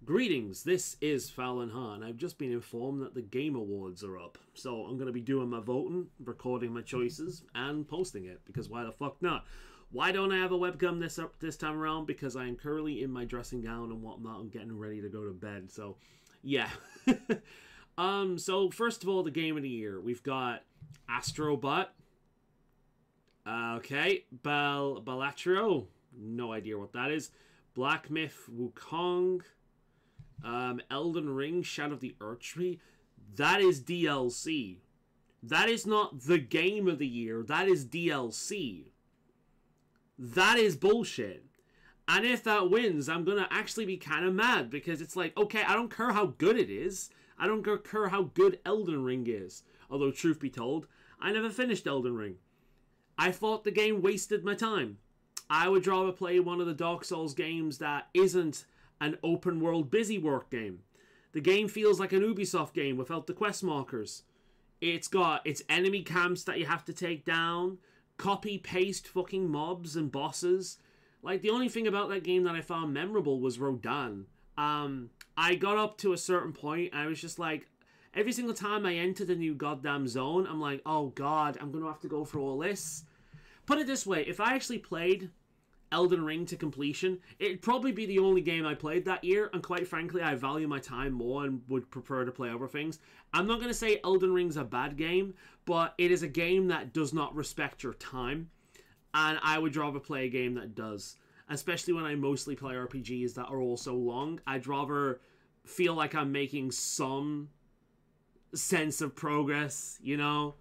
Greetings, this is Fallon Han. I've just been informed that the Game Awards are up. So I'm going to be doing my voting, recording my choices, and posting it. Because why the fuck not? Why don't I have a webcam this time around? Because I am currently in my dressing gown and whatnot. I'm getting ready to go to bed. So, yeah. So first of all, the Game of the Year. We've got Astrobot. Okay. Balatro. No idea what that is. Black Myth Wukong. Elden Ring, Shadow of the Erdtree. That is DLC. That is not the Game of the Year. That is DLC. That is bullshit. And if that wins, I'm going to actually be kind of mad. Because it's like, okay, I don't care how good it is. I don't care how good Elden Ring is. Although, truth be told, I never finished Elden Ring. I thought the game wasted my time. I would rather play one of the Dark Souls games that isn't an open world busy work game. The game feels like an Ubisoft game without the quest markers. It's got its enemy camps that you have to take down, copy paste fucking mobs and bosses. Like, the only thing about that game that I found memorable was Rodan. I got up to a certain point and I was just like, every single time I entered a new goddamn zone, I'm like, oh god, I'm gonna have to go through all this. Put it this way, if I actually played Elden Ring to completion, it'd probably be the only game I played that year, and quite frankly, I value my time more and would prefer to play other things. I'm not going to say Elden Ring's a bad game, but it is a game that does not respect your time, and I would rather play a game that does. Especially when I mostly play RPGs that are all so long, I'd rather feel like I'm making some sense of progress, you know?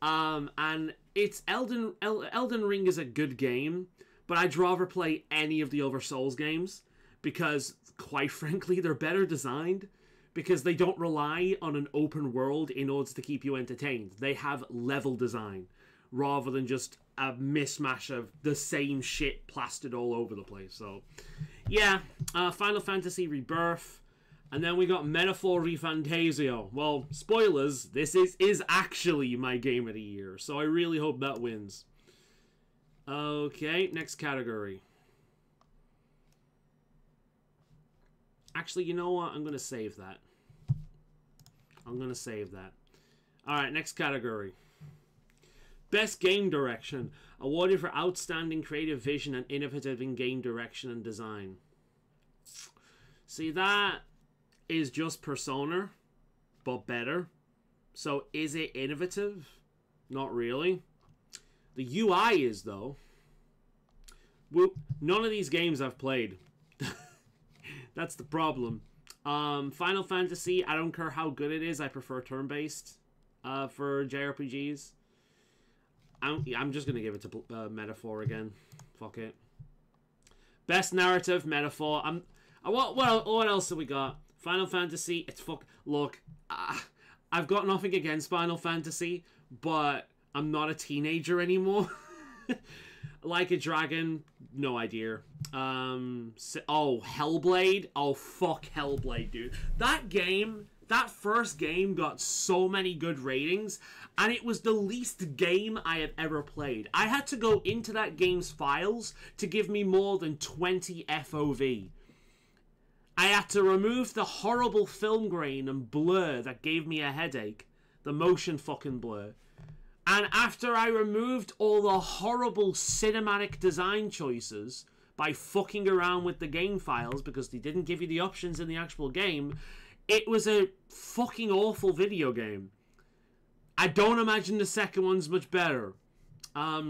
And it's Elden Ring is a good game, but I'd rather play any of the other Souls games because, quite frankly, they're better designed because they don't rely on an open world in order to keep you entertained. They have level design rather than just a mismatch of the same shit plastered all over the place. So, yeah, Final Fantasy Rebirth. And then we got Metaphor ReFantazio. Well, spoilers, this is actually my Game of the Year, so I really hope that wins. Okay, next category. Actually, you know what? I'm going to save that. Alright, next category. Best Game Direction. Awarded for outstanding creative vision and innovative in game direction and design. See, that is just Persona, but better. So, is it innovative? Not really. The UI is, though. None of these games I've played. That's the problem. Final Fantasy, I don't care how good it is. I prefer turn-based for JRPGs. I'm just going to give it to Metaphor again. Fuck it. Best Narrative, Metaphor. What else have we got? Final Fantasy, it's Look, I've got nothing against Final Fantasy, but I'm not a teenager anymore. Like a Dragon, no idea. Hellblade. Oh, fuck Hellblade, dude. That first game got so many good ratings, and it was the least game I have ever played. I had to go into that game's files to give me more than 20 FOV. I had to remove the horrible film grain and blur that gave me a headache. The motion fucking blur. And after I removed all the horrible cinematic design choices by fucking around with the game files because they didn't give you the options in the actual game, it was a fucking awful video game. I don't imagine the second one's much better.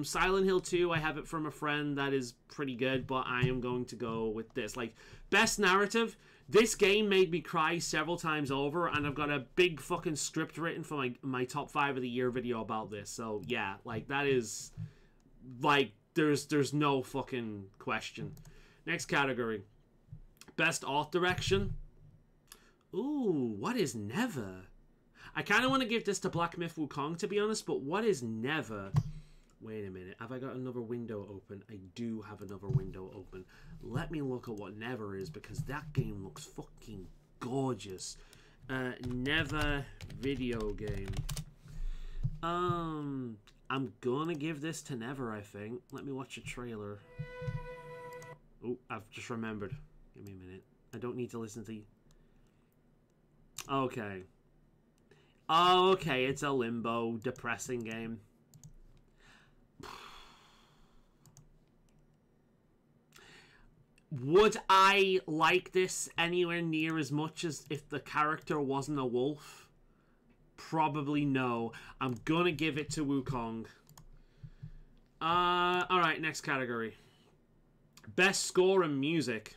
Silent Hill 2, I have it from a friend that is pretty good, but I am going to go with this. Like, best narrative, this game made me cry several times over, and I've got a big fucking script written for my top 5 of the year video about this. So, yeah, like, that is, like, there's no fucking question. Next category. Best art direction. Ooh, What Is Never? I kind of want to give this to Black Myth Wukong, to be honest, but What Is Never? Wait a minute, have I got another window open? I do have another window open. Let me look at what Never is, because that game looks fucking gorgeous. Never video game. I'm gonna give this to Never, I think. Let me watch a trailer. Oh, I've just remembered. Give me a minute. I don't need to listen to you. Okay. Oh, okay, it's a Limbo depressing game. Would I like this anywhere near as much as if the character wasn't a wolf? Probably no. I'm gonna give it to Wukong. Alright, next category. Best score and music.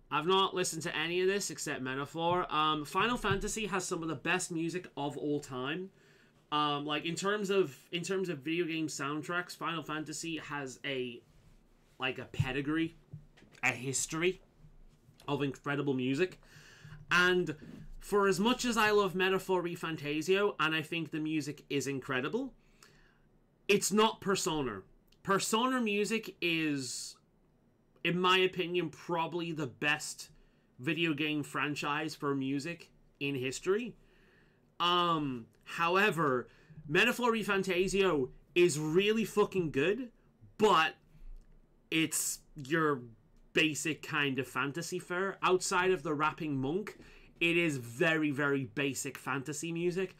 I've not listened to any of this except Metaphor. Final Fantasy has some of the best music of all time. Like in terms of video game soundtracks, Final Fantasy has a pedigree, a history of incredible music. And for as much as I love Metaphor ReFantazio, and I think the music is incredible, it's not Persona. Persona music is, in my opinion, probably the best video game franchise for music in history. However, Metaphor ReFantazio is really fucking good, but it's your basic kind of fantasy fare. Outside of the rapping monk, it is very, very basic fantasy music.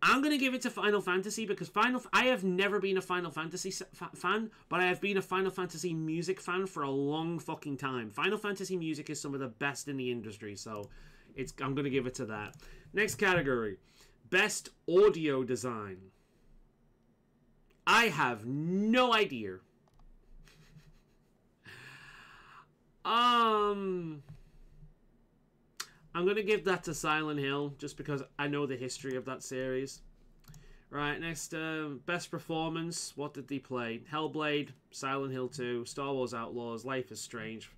I'm going to give it to Final Fantasy because I have never been a Final Fantasy fan, but I have been a Final Fantasy music fan for a long fucking time. Final Fantasy music is some of the best in the industry, so I'm going to give it to that. Next category. Best audio design. I have no idea. I'm going to give that to Silent Hill, just because I know the history of that series. Right, next, best performance. What did they play? Hellblade, Silent Hill 2, Star Wars Outlaws, Life is Strange.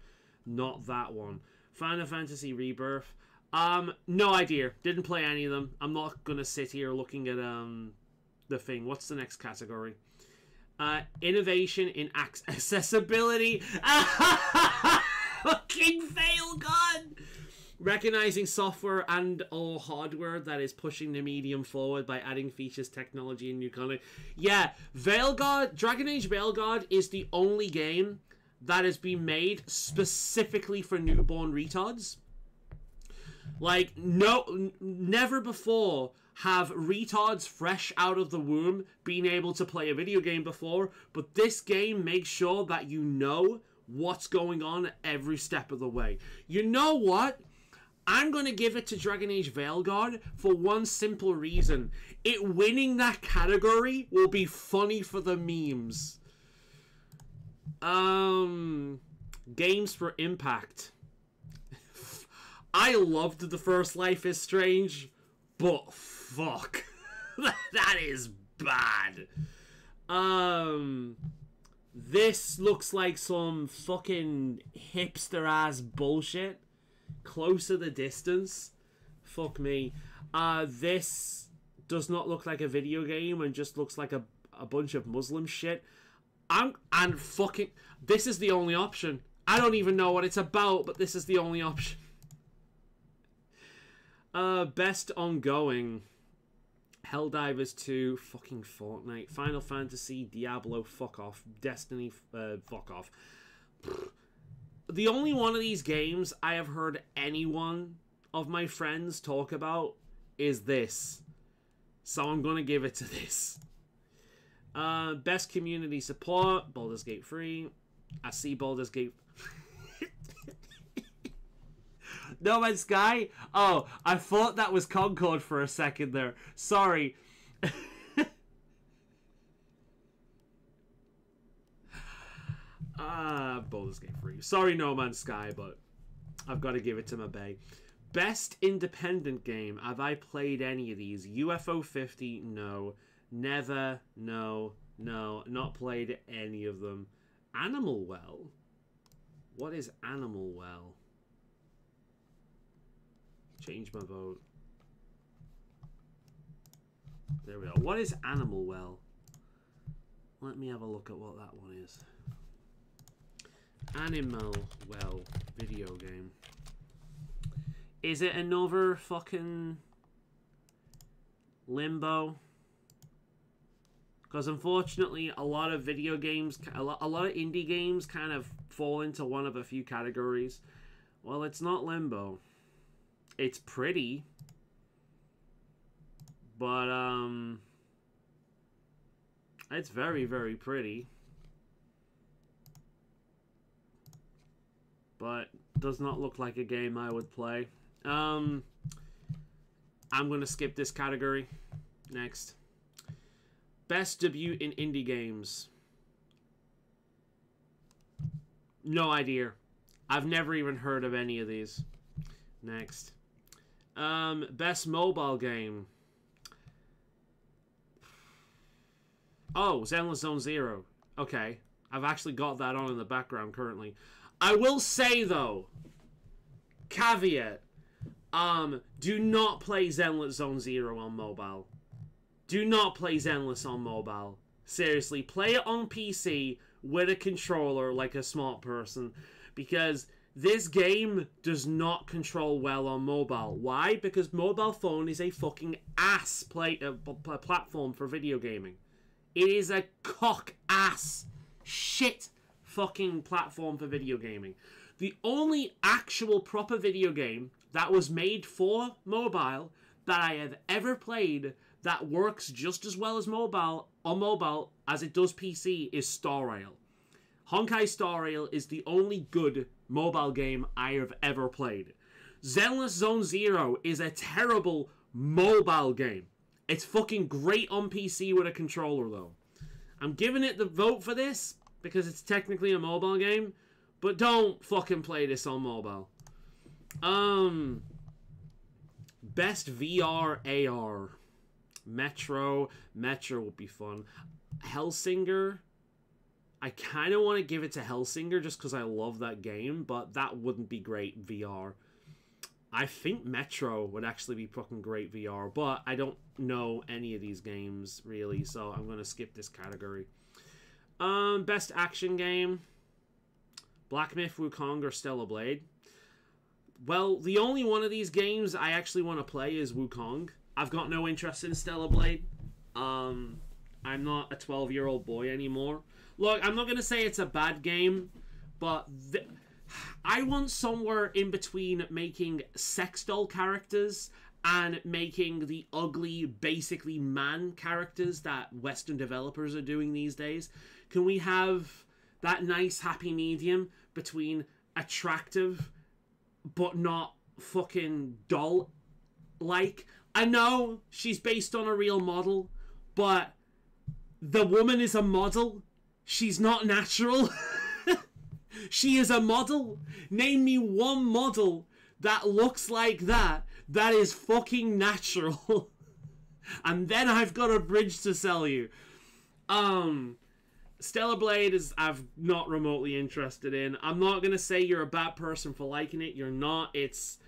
Not that one. Final Fantasy Rebirth. No idea. Didn't play any of them. I'm not going to sit here looking at, the thing. What's the next category? Innovation in accessibility. Fucking fail, God! Recognizing software and or hardware that is pushing the medium forward by adding features, technology, and new content. Yeah, Veilguard, Dragon Age Veilguard is the only game that has been made specifically for newborn retards. Like, no, never before have retards fresh out of the womb been able to play a video game before, but this game makes sure that you know what's going on every step of the way. You know what? I'm going to give it to Dragon Age Veilguard for one simple reason. It winning that category will be funny for the memes. Games for impact. I loved the first Life is Strange, but fuck. That is bad. This looks like some fucking hipster-ass bullshit. Closer the Distance. Fuck me. This does not look like a video game and just looks like a bunch of Muslim shit. This is the only option. I don't even know what it's about, but this is the only option. Best ongoing. Helldivers 2, fucking Fortnite, Final Fantasy, Diablo, fuck off, Destiny, fuck off. The only one of these games I have heard anyone of my friends talk about is this. So I'm going to give it to this. Best community support, Baldur's Gate 3. I see Baldur's Gate... No Man's Sky? Oh, I thought that was Concord for a second there. Sorry. Baldur's Gate 3. Sorry, No Man's Sky, but I've got to give it to my bae. Best independent game. Have I played any of these? UFO 50? No. Never? No. No. Not played any of them. Animal Well? What is Animal Well? Change my vote. There we go. What is Animal Well? Let me have a look at what that one is. Animal Well video game. Is it another fucking Limbo? Because unfortunately, a lot of video games, a lot of indie games kind of fall into one of a few categories. Well, it's not Limbo. It's pretty. But, it's very, very pretty. But does not look like a game I would play. I'm going to skip this category. Next. Best debut in indie games. No idea. I've never even heard of any of these. Next. Best mobile game. Oh, Zenless Zone Zero. Okay. I've actually got that on in the background currently. I will say, though, caveat, do not play Zenless Zone Zero on mobile. Do not play Zenless on mobile. Seriously, play it on PC with a controller like a smart person, because this game does not control well on mobile. Why? Because mobile phone is a fucking ass platform for video gaming. It is a cock-ass shit fucking platform for video gaming. The only actual proper video game that was made for mobile that I have ever played that works just as well as mobile as it does PC is Star Rail. Honkai Star Rail is the only good mobile game I have ever played. Zenless Zone Zero is a terrible mobile game. It's fucking great on PC with a controller, though. I'm giving it the vote for this because it's technically a mobile game, but don't fucking play this on mobile. Best VR AR. Metro would be fun. Hellsinger, I kind of want to give it to Hellsinger just because I love that game, but that wouldn't be great VR. I think Metro would actually be fucking great VR, but I don't know any of these games, really, so I'm going to skip this category. Best action game. Black Myth, Wukong, or Stellar Blade. Well, the only one of these games I actually want to play is Wukong. I've got no interest in Stellar Blade. I'm not a 12-year-old boy anymore. Look, I'm not going to say it's a bad game, but I want somewhere in between making sex doll characters and making the ugly, basically man characters that Western developers are doing these days. Can we have that nice happy medium between attractive but not fucking doll-like? I know she's based on a real model, but the woman is a model. She's not natural. She is a model. Name me one model that looks like that is fucking natural. And then I've got a bridge to sell you. Stellar Blade is I'm not remotely interested in. I'm not going to say you're a bad person for liking it. You're not. It's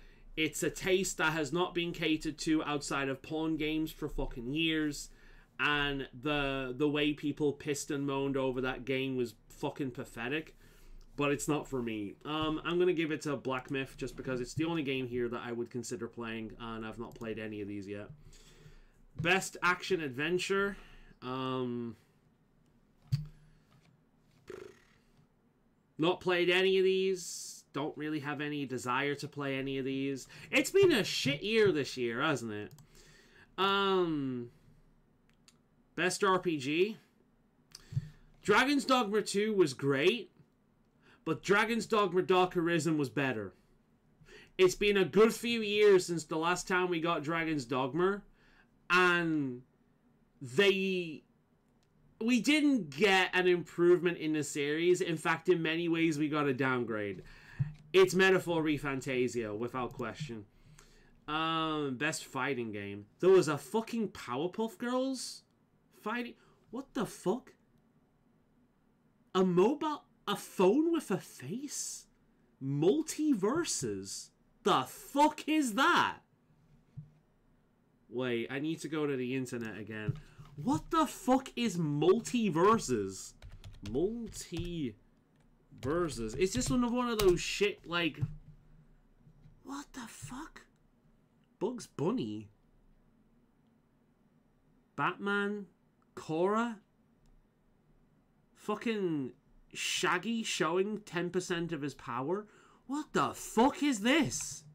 a taste that has not been catered to outside of porn games for fucking years. And the way people pissed and moaned over that game was fucking pathetic. But it's not for me. I'm going to give it to Black Myth just because it's the only game here that I would consider playing, and I've not played any of these yet. Best action adventure. Not played any of these. Don't really have any desire to play any of these. It's been a shit year this year, hasn't it? Best RPG. Dragon's Dogma 2 was great, but Dragon's Dogma Dark Arisen was better. It's been a good few years since the last time we got Dragon's Dogma, and we didn't get an improvement in the series. In fact, in many ways, we got a downgrade. It's Metaphor ReFantazio, without question. Best fighting game. There was a fucking Powerpuff Girls fighting. What the fuck? A phone with a face? Multiverses? The fuck is that? Wait, I need to go to the internet again. What the fuck is multiverses? Multiverses. Is this one of those shit, like... What the fuck? Bugs Bunny? Batman? Korra? Fucking Shaggy showing 10% of his power? What the fuck is this?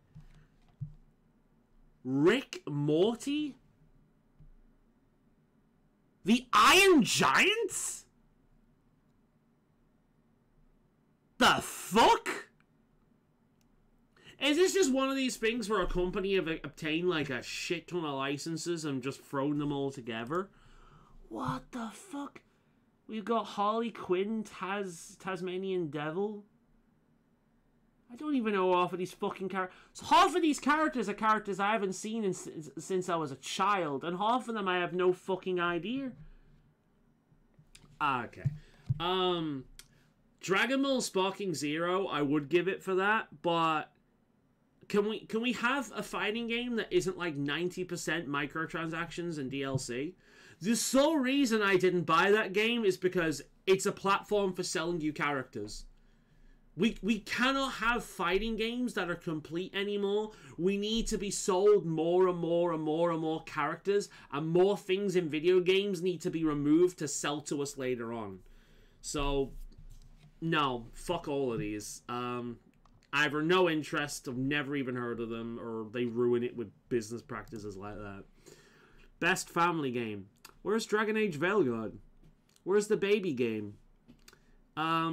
Rick Morty? The Iron Giants? The fuck? Is this just one of these things where a company have obtained like a shit ton of licenses and just thrown them all together? What the fuck? We've got Harley Quinn, Tasmanian Devil. I don't even know half of these fucking characters. So half of these characters are characters I haven't seen since I was a child, and half of them I have no fucking idea. Okay. Dragon Ball Sparking Zero, I would give it for that, but can we have a fighting game that isn't like 90% microtransactions and DLC? The sole reason I didn't buy that game is because it's a platform for selling you characters. We cannot have fighting games that are complete anymore. We need to be sold more and more and more and more characters, and more things in video games need to be removed to sell to us later on. So, no, fuck all of these. Either no interest, I've never even heard of them, or they ruin it with business practices like that. Best family game. Where's Dragon Age Veilguard? Where's the baby game?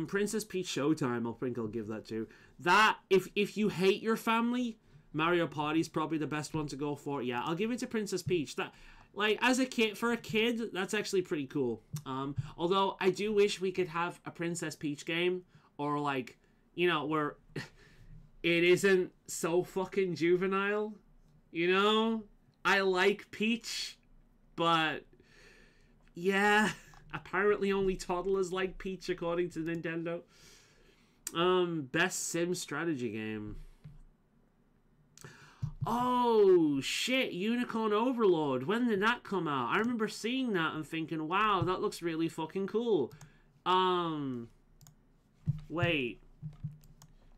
Princess Peach Showtime, I think I'll give that to. That, if you hate your family, Mario Party's probably the best one to go for. Yeah, I'll give it to Princess Peach. That, like, as a kid, for a kid, that's actually pretty cool. Although, I do wish we could have a Princess Peach game, or like, you know, where it isn't so fucking juvenile, you know? I like Peach, but, yeah... Apparently only toddlers like Peach, according to Nintendo. Best sim strategy game. Oh, shit. Unicorn Overlord. When did that come out? I remember seeing that and thinking, wow, that looks really fucking cool. Wait.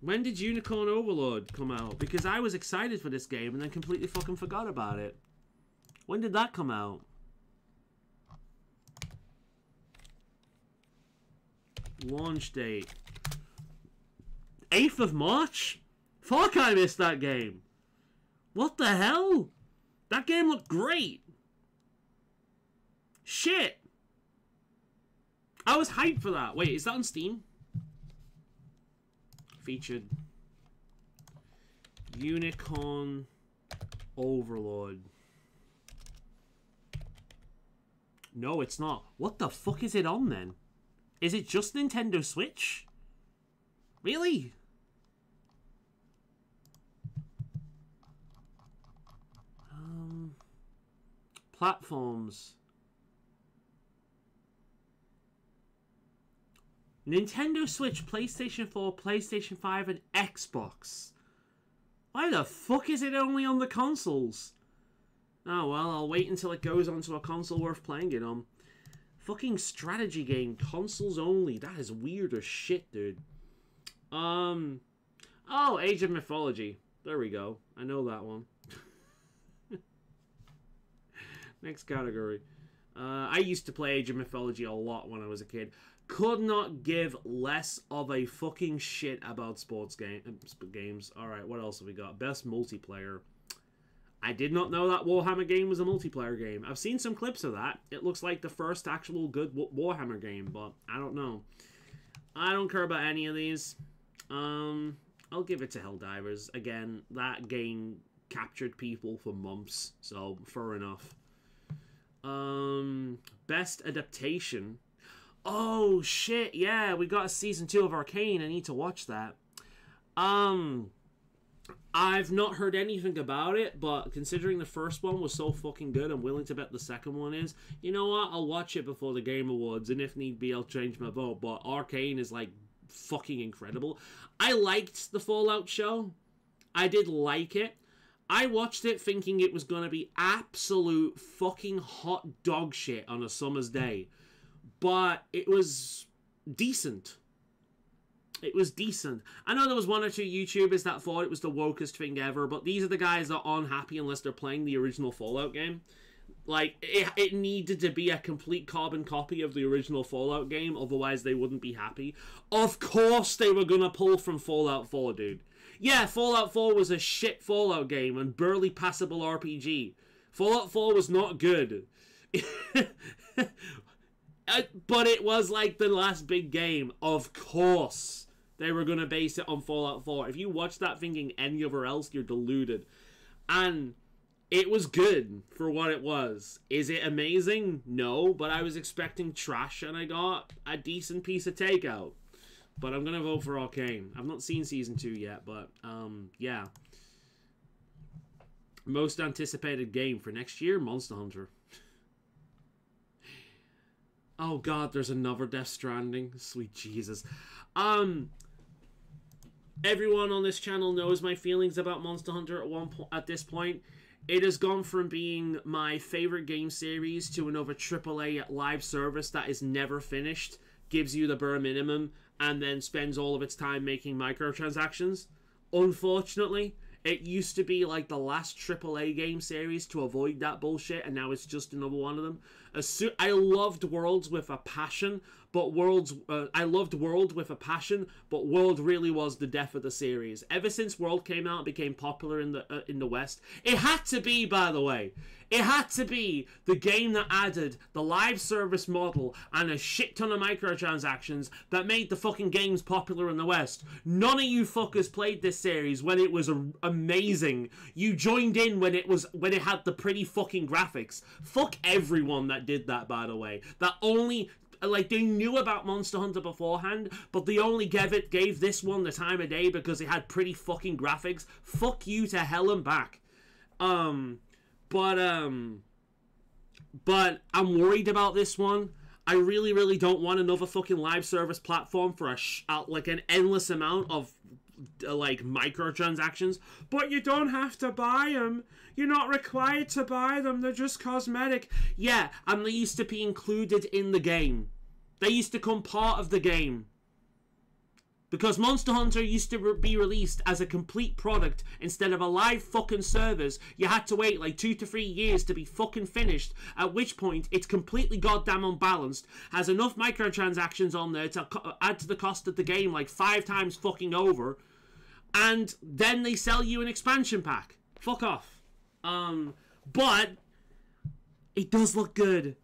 When did Unicorn Overlord come out? Because I was excited for this game and then completely fucking forgot about it. When did that come out? Launch date. 8th of March? Fuck, I missed that game. What the hell? That game looked great. Shit. I was hyped for that. Wait, is that on Steam? Featured. Unicorn Overlord. No, it's not. What the fuck is it on then? Is it just Nintendo Switch? Really? Platforms. Nintendo Switch, PlayStation 4, PlayStation 5, and Xbox. Why the fuck is it only on the consoles? Oh well, I'll wait until it goes onto a console worth playing it on. Fucking strategy game, consoles only. That is weird as shit, dude. Oh, Age of Mythology. There we go. I know that one. Next category. I used to play Age of Mythology a lot when I was a kid. Could not give less of a fucking shit about sports games. Alright, what else have we got? Best multiplayer. I did not know that Warhammer game was a multiplayer game. I've seen some clips of that. It looks like the first actual good Warhammer game, but I don't know. I don't care about any of these. I'll give it to Helldivers. Again, that game captured people for months, so fair enough. Best adaptation. Oh, shit, yeah, we got a season 2 of Arcane. I need to watch that. I've not heard anything about it, but considering the first one was so fucking good, I'm willing to bet the second one is. You know what? I'll watch it before the Game Awards, and if need be, I'll change my vote. But Arcane is, like, fucking incredible. I liked the Fallout show. I did like it. I watched it thinking it was going to be absolute fucking hot dog shit on a summer's day. But it was decent. It was decent. I know there was one or two YouTubers that thought it was the wokest thing ever, but these are the guys that aren't happy unless they're playing the original Fallout game. Like, it needed to be a complete carbon copy of the original Fallout game, otherwise they wouldn't be happy. Of course they were gonna pull from Fallout 4, dude. Yeah, Fallout 4 was a shit Fallout game and barely passable RPG. Fallout 4 was not good. But it was like the last big game. Of course they were gonna base it on Fallout 4. If you watch that thinking any other else, you're deluded. And it was good for what it was. Is it amazing? No, but I was expecting trash and I got a decent piece of takeout. But I'm gonna vote for Arcane. I've not seen Season 2 yet, but yeah. Most anticipated game for next year, Monster Hunter. Oh god, there's another Death Stranding. Sweet Jesus. Everyone on this channel knows my feelings about Monster Hunter at this point. It has gone from being my favorite game series to another AAA live service that is never finished, gives you the bare minimum, and then spends all of its time making microtransactions. Unfortunately, it used to be like the last AAA game series to avoid that bullshit, and now it's just another one of them. I loved Worlds with a passion, but World really was the death of the series. Ever since World came out, it became popular in the West. It had to be, by the way. It had to be the game that added the live service model and a shit ton of microtransactions that made the fucking games popular in the West. None of you fuckers played this series when it was amazing. You joined in when it had the pretty fucking graphics. Fuck everyone that did that, by the way. That only... Like, they knew about Monster Hunter beforehand, but they only gave this one the time of day because it had pretty fucking graphics. Fuck you to hell and back. But I'm worried about this one. I really, really don't want another fucking live service platform for like an endless amount of like microtransactions. But you don't have to buy them. You're not required to buy them. They're just cosmetic. Yeah, and they used to be included in the game. They used to come part of the game. Because Monster Hunter used to be released as a complete product instead of a live fucking service. You had to wait like 2 to 3 years to be fucking finished, at which point it's completely goddamn unbalanced, has enough microtransactions on there to add to the cost of the game like 5 times fucking over, and then they sell you an expansion pack. Fuck off. But it does look good,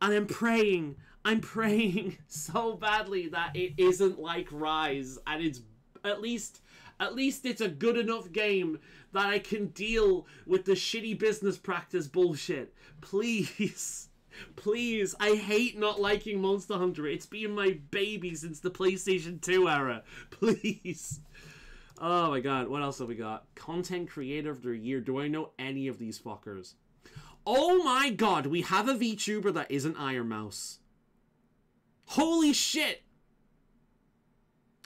and I'm praying so badly that it isn't like Rise, and it's at least it's a good enough game that I can deal with the shitty business practice bullshit. Please, please, I hate not liking Monster Hunter. It's been my baby since the PlayStation 2 era. Please. Oh my god, what else have we got? Content Creator of the Year. Do I know any of these fuckers? Oh my god, we have a VTuber that isn't Iron Mouse. Holy shit!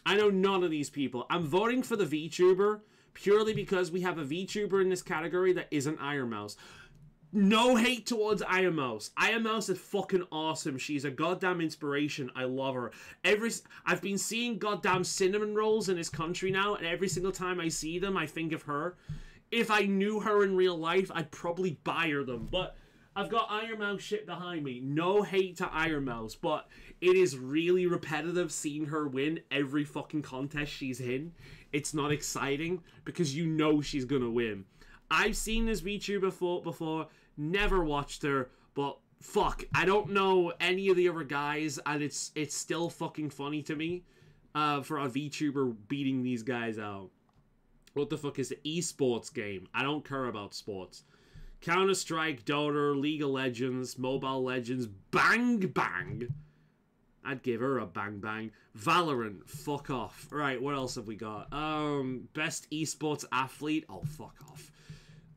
I know none of these people. I'm voting for the VTuber purely because we have a VTuber in this category that isn't Iron Mouse. No hate towards Iron Mouse. Iron Mouse is fucking awesome. She's a goddamn inspiration. I love her. I've been seeing goddamn cinnamon rolls in this country now, and every single time I see them, I think of her. If I knew her in real life, I'd probably buy her them. But I've got Iron Mouse shit behind me. No hate to Iron Mouse, but it is really repetitive seeing her win every fucking contest she's in. It's not exciting because you know she's gonna win. I've seen this VTuber before, never watched her, but fuck, I don't know any of the other guys, and it's still fucking funny to me for a VTuber beating these guys out. What the fuck is the esports game? I don't care about sports. Counter-Strike, Dota, League of Legends, Mobile Legends, Bang Bang. I'd give her a bang bang. Valorant, fuck off. Right, what else have we got? Best esports athlete. Oh, fuck off.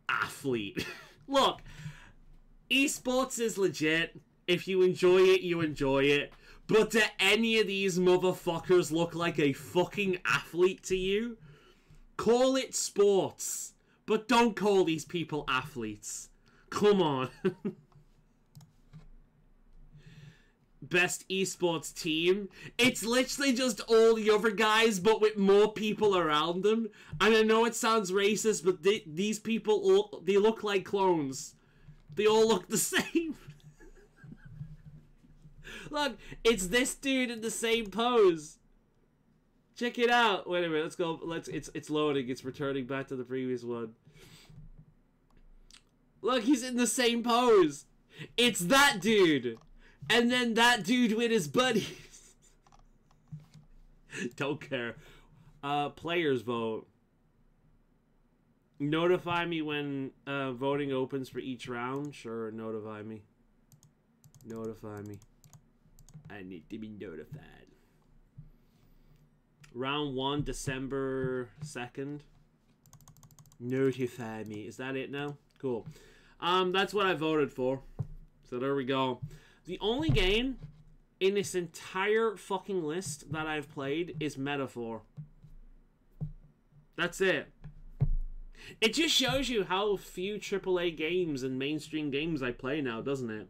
Athlete. Look, esports is legit. If you enjoy it, you enjoy it. But do any of these motherfuckers look like a fucking athlete to you? Call it sports, but don't call these people athletes. Come on. Best esports team. It's literally just all the other guys, but with more people around them. And I know it sounds racist, but these people, they look like clones. They all look the same. Look, it's this dude in the same pose. Check it out. Wait a minute, let's go. It's loading. It's returning back to the previous one. Look, he's in the same pose. It's that dude. And then that dude with his buddies. Don't care. Players vote. Notify me when voting opens for each round. Sure, notify me. Notify me. I need to be notified. Round 1, December 2nd. Notify me. Is that it now? Cool. That's what I voted for. So there we go. The only game in this entire fucking list that I've played is Metaphor. That's it. It just shows you how few AAA games and mainstream games I play now, doesn't it?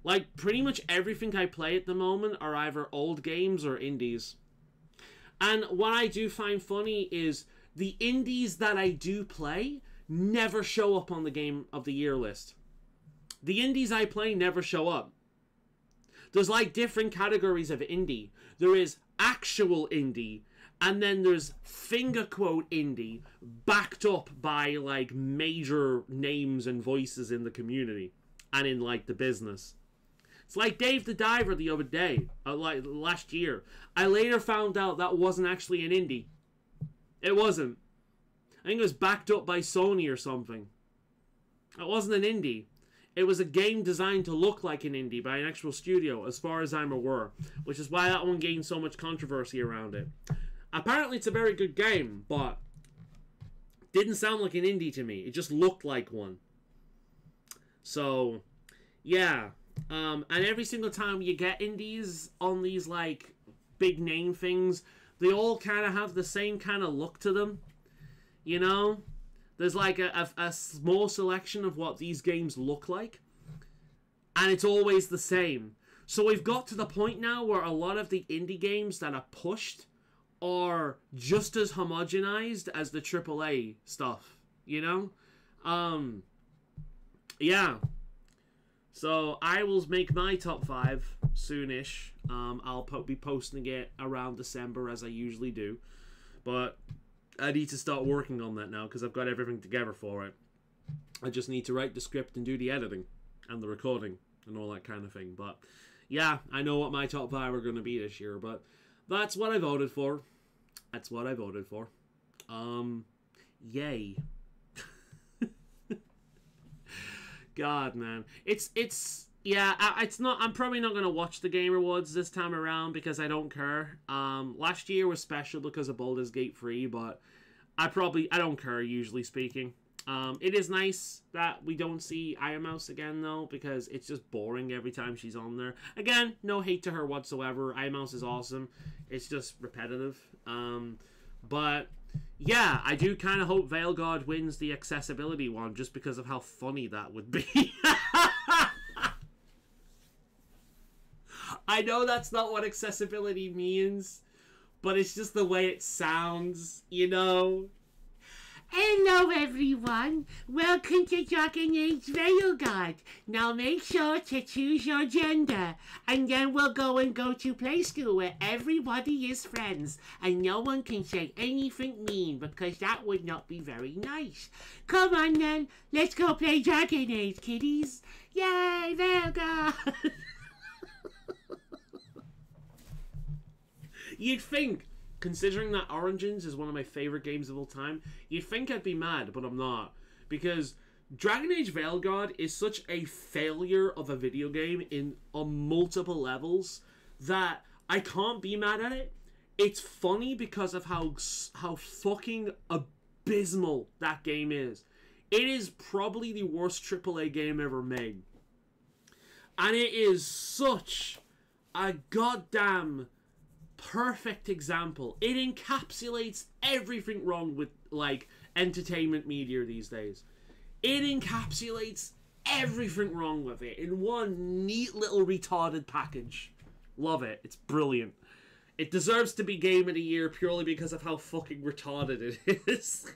Like, pretty much everything I play at the moment are either old games or indies. And what I do find funny is the indies that I do play never show up on the Game of the Year list. The indies I play never show up. There's like different categories of indie. There is actual indie, and then there's finger quote indie backed up by like major names and voices in the community and in like the business. It's like Dave the Diver the other day, like last year. I later found out that wasn't actually an indie. It wasn't. I think it was backed up by Sony or something. It wasn't an indie. It was a game designed to look like an indie by an actual studio, as far as I'm aware. Which is why that one gained so much controversy around it. Apparently it's a very good game, but didn't sound like an indie to me. It just looked like one. So, yeah. And every single time you get indies on these, like, big name things, they all kind of have the same kind of look to them. You know? There's, like, a small selection of what these games look like. And it's always the same. So we've got to the point now where a lot of the indie games that are pushed are just as homogenized as the AAA stuff. You know? Yeah. So I will make my top 5 soonish. I'll be posting it around December as I usually do. But I need to start working on that now because I've got everything together for it. I just need to write the script and do the editing and the recording and all that kind of thing. But yeah, I know what my top 5 are going to be this year. But that's what I voted for. That's what I voted for. Yay. God, man. Yeah, it's not, I'm probably not going to watch the Game Awards this time around because I don't care. Last year was special because of Baldur's Gate 3, but I don't care, usually speaking. It is nice that we don't see Iron Mouse again, though, because it's just boring every time she's on there. Again, no hate to her whatsoever. Iron Mouse is awesome. It's just repetitive. But yeah, I do kind of hope Veilguard wins the accessibility one just because of how funny that would be. I know that's not what accessibility means, but it's just the way it sounds, you know? Hello everyone, welcome to Dragon Age Veilguard. Now make sure to choose your gender, and then we'll go to play school where everybody is friends, and no one can say anything mean, because that would not be very nice. Come on then, let's go play Dragon Age, kiddies. Yay, Veilguard! You'd think, considering that Origins is one of my favorite games of all time, you'd think I'd be mad, but I'm not. Because Dragon Age Veilguard is such a failure of a video game on multiple levels that I can't be mad at it. It's funny because of how fucking abysmal that game is. It is probably the worst AAA game ever made. And it is such a goddamn perfect example. It encapsulates everything wrong with, like, entertainment media these days. It encapsulates everything wrong with it in one neat little retarded package. Love it. It's brilliant. It deserves to be Game of the Year purely because of how fucking retarded it is.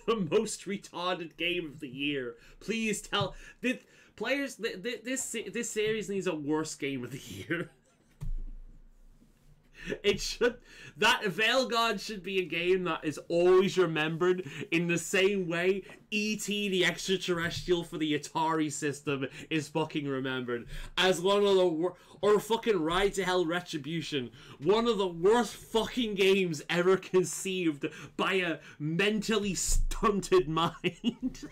The most retarded game of the year. Please tell players this series needs a worst game of the year. It should. That Veilgod should be a game that is always remembered in the same way E.T. the Extraterrestrial for the Atari system is fucking remembered as one of the or fucking Ride to Hell Retribution, one of the worst fucking games ever conceived by a mentally stunted mind.